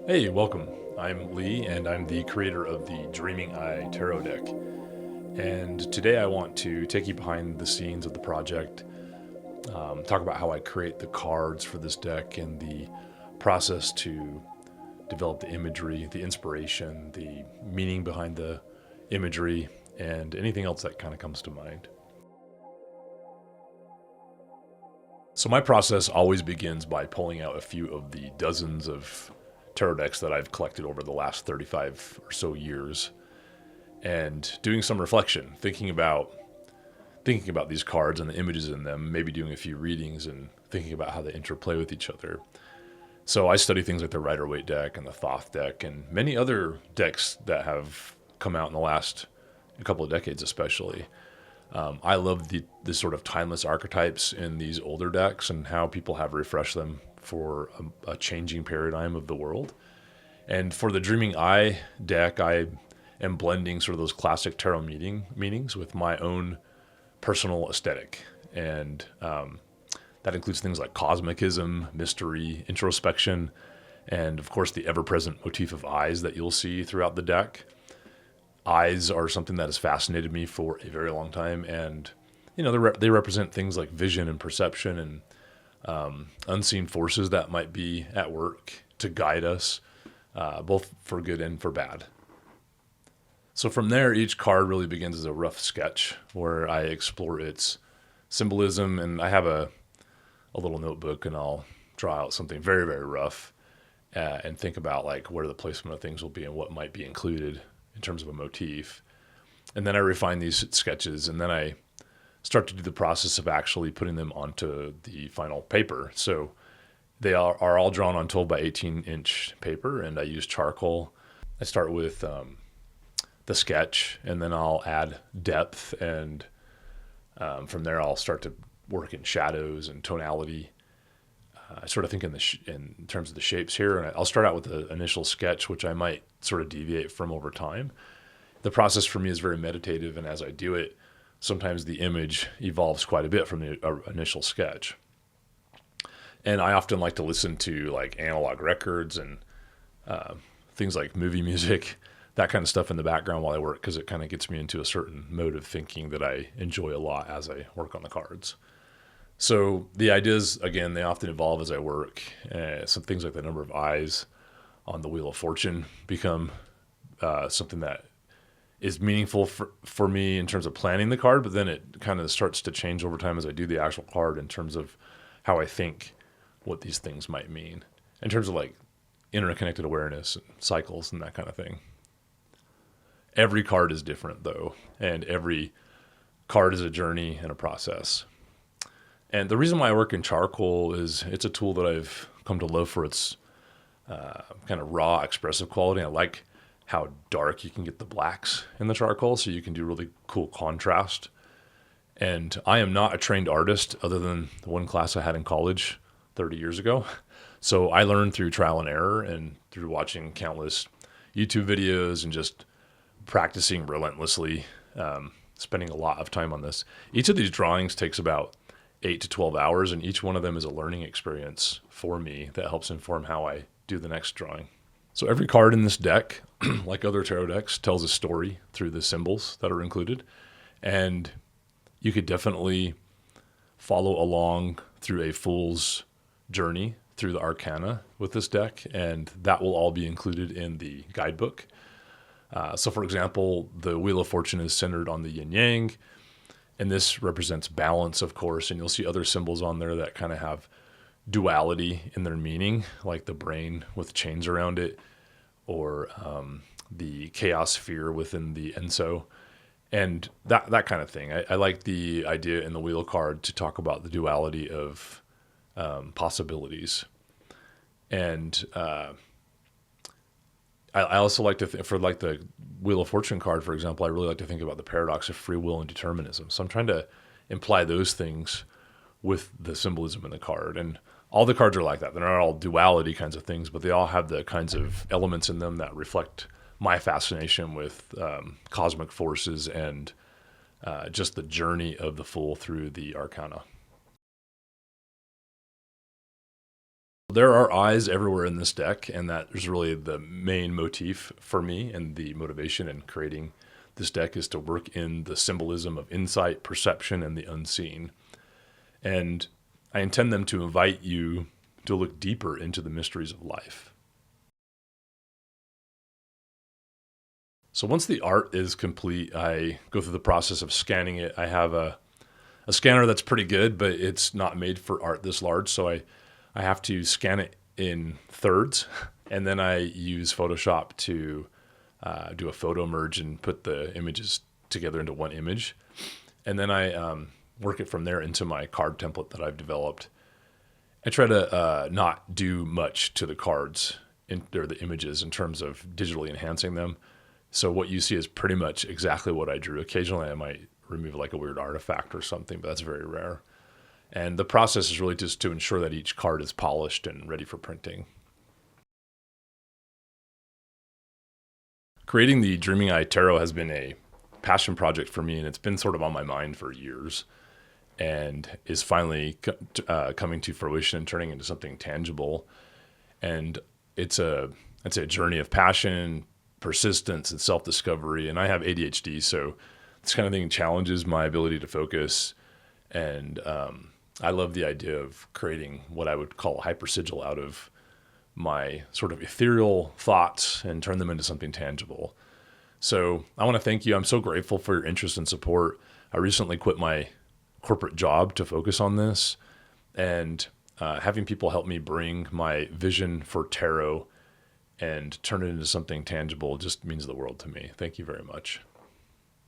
Hey, welcome. I'm Lee, and I'm the creator of the Dreaming Eye Tarot deck. And today I want to take you behind the scenes of the project, talk about how I create the cards for this deck and the process to develop the imagery, the inspiration, the meaning behind the imagery, and anything else that kind of comes to mind. So my process always begins by pulling out a few of the dozens of tarot decks that I've collected over the last 35 or so years and doing some reflection, thinking about these cards and the images in them, maybe doing a few readings and thinking about how they interplay with each other. So I study things like the Rider-Waite deck and the Thoth deck and many other decks that have come out in the last couple of decades especially. I love the sort of timeless archetypes in these older decks and how people have refreshed them for a changing paradigm of the world. And for the Dreaming Eye deck, I am blending sort of those classic tarot meanings with my own personal aesthetic. And that includes things like cosmicism, mystery, introspection, and of course the ever-present motif of eyes that you'll see throughout the deck. Eyes are something that has fascinated me for a very long time, and they represent things like vision and perception and unseen forces that might be at work to guide us, both for good and for bad. So from there, each card really begins as a rough sketch where I explore its symbolism, and I have a little notebook, and I'll draw out something very, very rough and think about like where the placement of things will be and what might be included in terms of a motif. And then I refine these sketches, and then I start to do the process of actually putting them onto the final paper. So they are all drawn on 12 by 18 inch paper, and I use charcoal. I start with the sketch, and then I'll add depth, and from there I'll start to work in shadows and tonality. I sort of think in terms of the shapes here, and I'll start out with the initial sketch, which I might sort of deviate from over time. The process for me is very meditative, and as I do it, sometimes the image evolves quite a bit from the initial sketch. And I often like to listen to like analog records and things like movie music, that kind of stuff in the background while I work, because it kind of gets me into a certain mode of thinking that I enjoy a lot as I work on the cards. So the ideas, again, they often evolve as I work. Some things like the number of eyes on the Wheel of Fortune become something that is meaningful for me in terms of planning the card, but then it kind of starts to change over time as I do the actual card in terms of how I think what these things might mean, in terms of like interconnected awareness and cycles and that kind of thing. Every card is different though, and every card is a journey and a process. And the reason why I work in charcoal is it's a tool that I've come to love for its kind of raw, expressive quality. I like how dark you can get the blacks in the charcoal, so you can do really cool contrast. And I am not a trained artist other than the one class I had in college 30 years ago. So I learned through trial and error and through watching countless YouTube videos and just practicing relentlessly, spending a lot of time on this. Each of these drawings takes about 8 to 12 hours, and each one of them is a learning experience for me that helps inform how I do the next drawing. So every card in this deck, like other tarot decks, tells a story through the symbols that are included. And you could definitely follow along through a fool's journey through the arcana with this deck, and that will all be included in the guidebook. So for example, the Wheel of Fortune is centered on the yin yang, and this represents balance, of course, and you'll see other symbols on there that kind of have duality in their meaning, like the brain with chains around it, or the chaos sphere within the Enso, and that kind of thing. I like the idea in the wheel card to talk about the duality of possibilities. And I also like to, for like the Wheel of Fortune card, for example, I really like to think about the paradox of free will and determinism. So I'm trying to imply those things with the symbolism in the card. And all the cards are like that. They're not all duality kinds of things, but they all have the kinds of elements in them that reflect my fascination with cosmic forces and just the journey of the Fool through the arcana. There are eyes everywhere in this deck, and that is really the main motif for me, and the motivation in creating this deck is to work in the symbolism of insight, perception, and the unseen. And I intend them to invite you to look deeper into the mysteries of life. So once the art is complete, I go through the process of scanning it. I have a scanner that's pretty good, but it's not made for art this large. So I have to scan it in thirds. And then I use Photoshop to do a photo merge and put the images together into one image. And then I work it from there into my card template that I've developed. I try to not do much to the cards or the images in terms of digitally enhancing them. So what you see is pretty much exactly what I drew. Occasionally I might remove like a weird artifact or something, but that's very rare. And the process is really just to ensure that each card is polished and ready for printing. Creating the Dreaming Eye Tarot has been a passion project for me, and it's been sort of on my mind for years, and is finally coming to fruition and turning into something tangible. And it's a journey of passion, persistence, and self-discovery. And I have ADHD, so this kind of thing challenges my ability to focus. And I love the idea of creating what I would call a hypersigil out of my sort of ethereal thoughts and turn them into something tangible. So I want to thank you. I'm so grateful for your interest and support. I recently quit my corporate job to focus on this, and having people help me bring my vision for tarot and turn it into something tangible just means the world to me. Thank you very much.